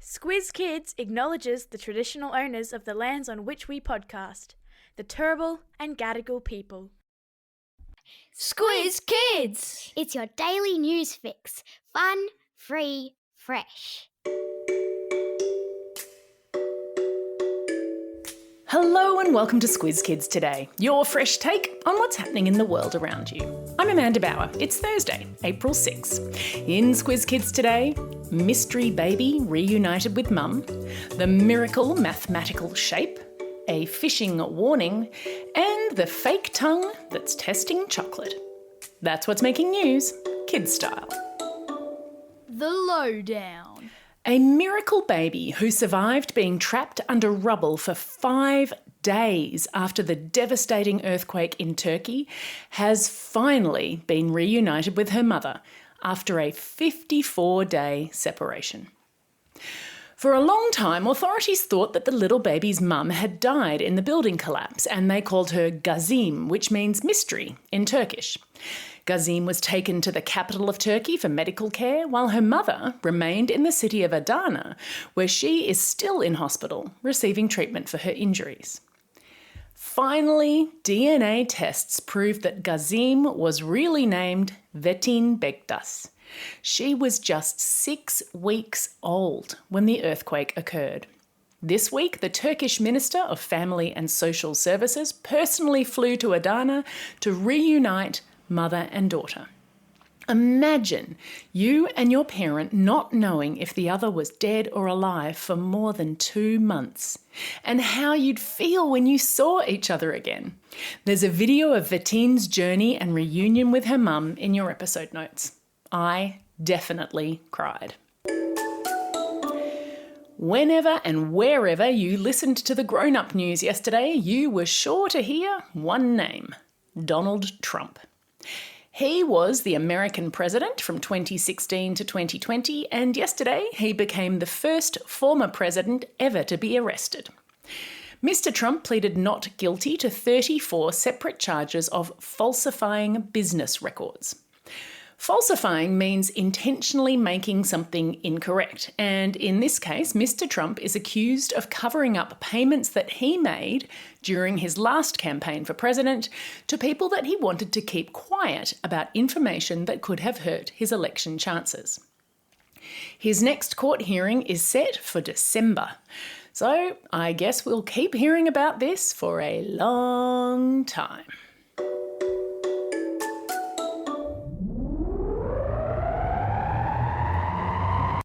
Squiz Kids acknowledges the traditional owners of the lands on which we podcast, the Turrbal and Gadigal people. Squiz Kids! It's your daily news fix. Fun, free, fresh. Hello and welcome to Squiz Kids Today, your fresh take on what's happening in the world around you. I'm Amanda Bauer. It's Thursday, April 6. In Squiz Kids Today, mystery baby reunited with mum, the miracle mathematical shape, a phishing warning, and the fake tongue that's testing chocolate. That's what's making news, kids style. The lowdown. A miracle baby who survived being trapped under rubble for 5 days after the devastating earthquake in Turkey has finally been reunited with her mother after a 54-day separation. For a long time, authorities thought that the little baby's mum had died in the building collapse, and they called her Gazim, which means mystery in Turkish. Gazim was taken to the capital of Turkey for medical care, while her mother remained in the city of Adana, where she is still in hospital, receiving treatment for her injuries. Finally, DNA tests proved that Gazim was really named Vetin Bektas. She was just 6 weeks old when the earthquake occurred. This week, the Turkish Minister of Family and Social Services personally flew to Adana to reunite mother and daughter. Imagine you and your parent not knowing if the other was dead or alive for more than 2 months, and how you'd feel when you saw each other again. There's a video of Vetin's journey and reunion with her mum in your episode notes. I definitely cried. Whenever and wherever you listened to the grown-up news yesterday, you were sure to hear one name: Donald Trump. He was the American president from 2016 to 2020, and yesterday he became the first former president ever to be arrested. Mr. Trump pleaded not guilty to 34 separate charges of falsifying business records. Falsifying means intentionally making something incorrect, and in this case, Mr. Trump is accused of covering up payments that he made during his last campaign for president to people that he wanted to keep quiet about information that could have hurt his election chances. His next court hearing is set for December, so I guess we'll keep hearing about this for a long time.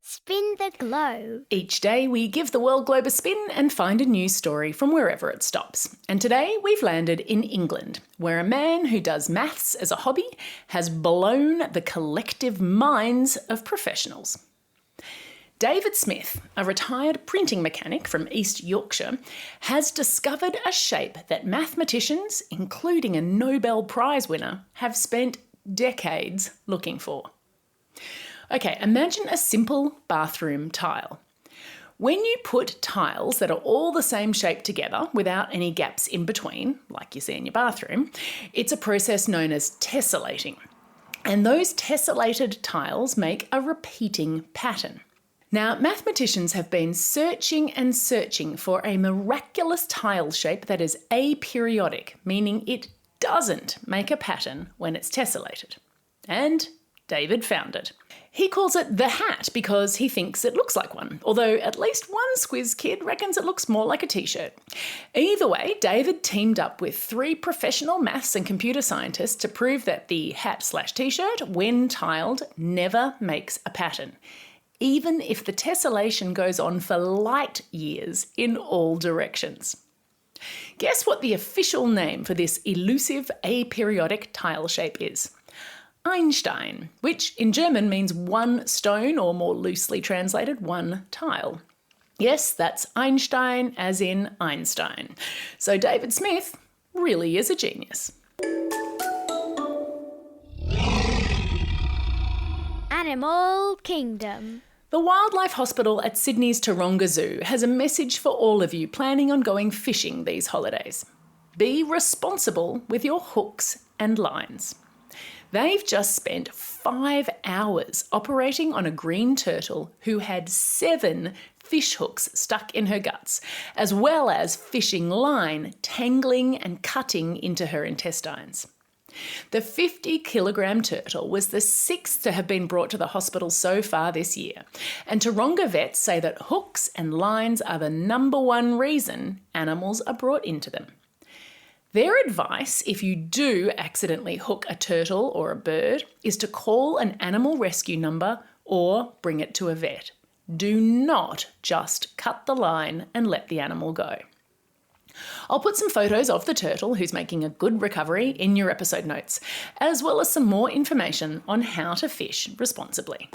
Spin the globe. Each day we give the world globe a spin and find a news story from wherever it stops. And today we've landed in England, where a man who does maths as a hobby has blown the collective minds of professionals. David Smith, a retired printing mechanic from East Yorkshire, has discovered a shape that mathematicians, including a Nobel Prize winner, have spent decades looking for. Okay, imagine a simple bathroom tile. When you put tiles that are all the same shape together without any gaps in between, like you see in your bathroom, it's a process known as tessellating. And those tessellated tiles make a repeating pattern. Now, mathematicians have been searching and searching for a miraculous tile shape that is aperiodic, meaning it doesn't make a pattern when it's tessellated. And David found it. He calls it the hat because he thinks it looks like one, although at least one Squiz kid reckons it looks more like a t-shirt. Either way, David teamed up with 3 professional maths and computer scientists to prove that the hat/t-shirt, when tiled, never makes a pattern, even if the tessellation goes on for light years in all directions. Guess what the official name for this elusive aperiodic tile shape is? Einstein, which in German means one stone, or more loosely translated, one tile. Yes, that's Einstein as in Einstein. So David Smith really is a genius. Animal Kingdom. The Wildlife Hospital at Sydney's Taronga Zoo has a message for all of you planning on going fishing these holidays. Be responsible with your hooks and lines. They've just spent 5 hours operating on a green turtle who had 7 fish hooks stuck in her guts, as well as fishing line tangling and cutting into her intestines. The 50-kilogram turtle was the 6th to have been brought to the hospital so far this year, and Taronga vets say that hooks and lines are the number one reason animals are brought into them. Their advice, if you do accidentally hook a turtle or a bird, is to call an animal rescue number or bring it to a vet. Do not just cut the line and let the animal go. I'll put some photos of the turtle, who's making a good recovery, in your episode notes, as well as some more information on how to fish responsibly.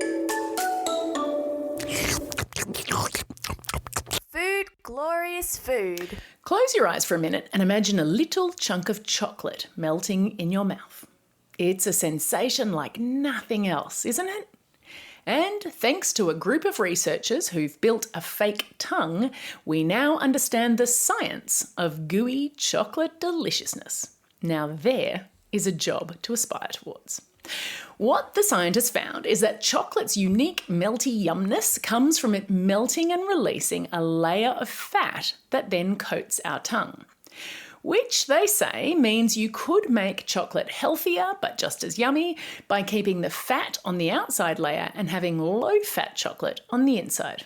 Food, glorious food. Close your eyes for a minute and imagine a little chunk of chocolate melting in your mouth. It's a sensation like nothing else, isn't it? And thanks to a group of researchers who've built a fake tongue, we now understand the science of gooey chocolate deliciousness. Now there is a job to aspire towards. What the scientists found is that chocolate's unique melty yumness comes from it melting and releasing a layer of fat that then coats our tongue, which they say means you could make chocolate healthier but just as yummy by keeping the fat on the outside layer and having low-fat chocolate on the inside.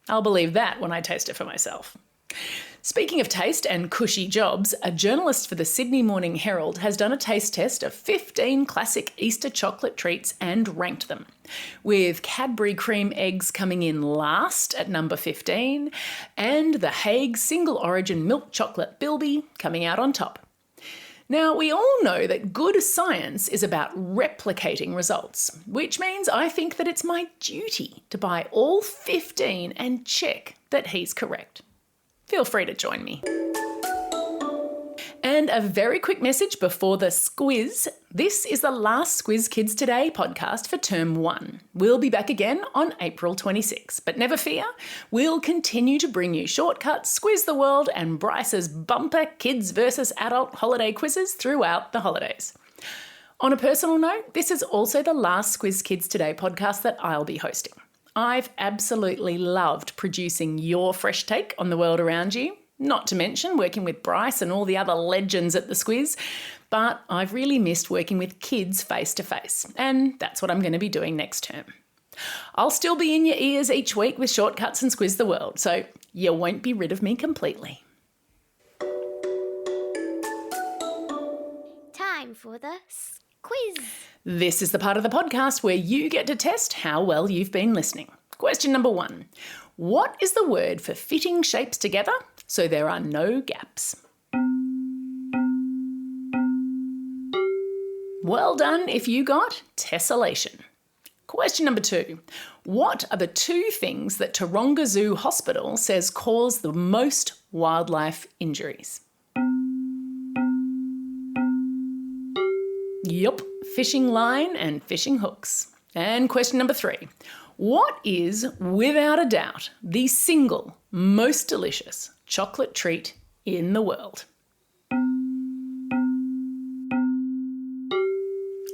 I'll believe that when I taste it for myself. Speaking of taste and cushy jobs, a journalist for the Sydney Morning Herald has done a taste test of 15 classic Easter chocolate treats and ranked them, with Cadbury cream eggs coming in last at number 15 and the Hague single origin milk chocolate Bilby coming out on top. Now, we all know that good science is about replicating results, which means I think that it's my duty to buy all 15 and check that he's correct. Feel free to join me. And a very quick message before the squiz. This is the last Squiz Kids Today podcast for Term 1. We'll be back again on April 26, but never fear, we'll continue to bring you shortcuts, Squiz the World and Bryce's bumper kids versus adult holiday quizzes throughout the holidays. On a personal note, this is also the last Squiz Kids Today podcast that I'll be hosting. I've absolutely loved producing your fresh take on the world around you, not to mention working with Bryce and all the other legends at the Squiz, but I've really missed working with kids face to face, and that's what I'm going to be doing next term. I'll still be in your ears each week with shortcuts and Squiz the World, so you won't be rid of me completely. Time for the quiz. This is the part of the podcast where you get to test how well you've been listening. Question number 1. What is the word for fitting shapes together so there are no gaps? Well done if you got tessellation. Question number 2. What are the 2 things that Taronga Zoo Hospital says cause the most wildlife injuries? Yup, fishing line and fishing hooks. And question number 3. What is, without a doubt, the single most delicious chocolate treat in the world?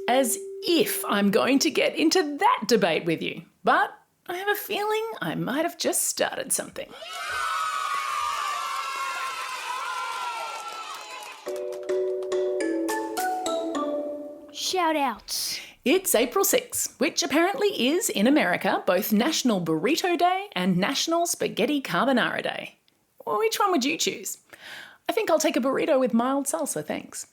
As if I'm going to get into that debate with you, but I have a feeling I might have just started something. Shout outs. It's April 6, which apparently is, in America, both National Burrito Day and National Spaghetti Carbonara Day. Well, which one would you choose? I think I'll take a burrito with mild salsa, thanks.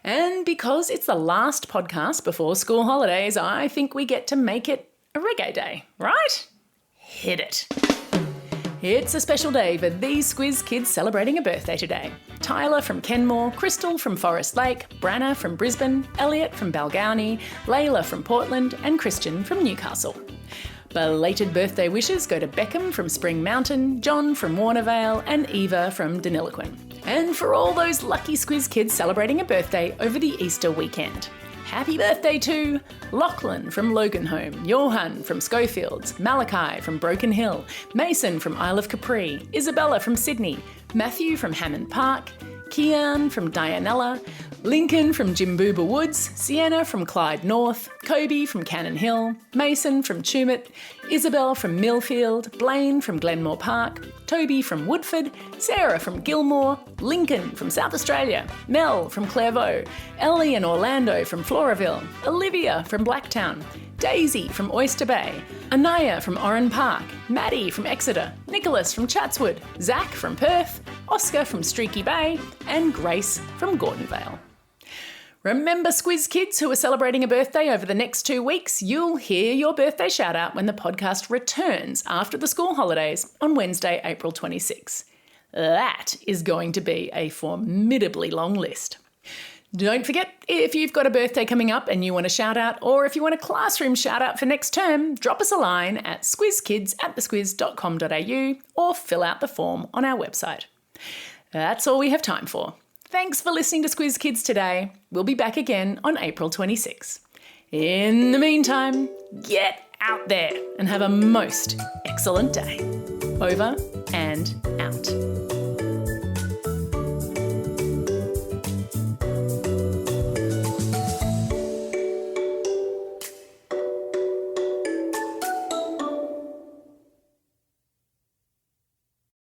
And because it's the last podcast before school holidays, I think we get to make it a reggae day, right? Hit it. It's a special day for these Squiz kids celebrating a birthday today. Tyler from Kenmore, Crystal from Forest Lake, Branna from Brisbane, Elliot from Balgownie, Layla from Portland, and Christian from Newcastle. Belated birthday wishes go to Beckham from Spring Mountain, John from Warnervale, and Eva from Deniliquin. And for all those lucky Squiz kids celebrating a birthday over the Easter weekend. Happy birthday to Lachlan from Loganholme, Johan from Schofields, Malachi from Broken Hill, Mason from Isle of Capri, Isabella from Sydney, Matthew from Hammond Park, Kian from Dianella, Lincoln from Jimbooba Woods, Sienna from Clyde North, Kobe from Cannon Hill, Mason from Tumut, Isabel from Millfield, Blaine from Glenmore Park, Toby from Woodford, Sarah from Gilmore, Lincoln from South Australia, Mel from Clairvaux, Ellie and Orlando from Floraville, Olivia from Blacktown, Daisy from Oyster Bay, Anaya from Oran Park, Maddie from Exeter, Nicholas from Chatswood, Zach from Perth, Oscar from Streaky Bay, and Grace from Gordonvale. Remember, Squiz Kids who are celebrating a birthday over the next 2 weeks, you'll hear your birthday shout out when the podcast returns after the school holidays on Wednesday, April 26. That is going to be a formidably long list. Don't forget, if you've got a birthday coming up and you want a shout out, or if you want a classroom shout out for next term, drop us a line at squizkids@thesquiz.com.au or fill out the form on our website. That's all we have time for. Thanks for listening to Squiz Kids today. We'll be back again on April 26. In the meantime, get out there and have a most excellent day. Over and out.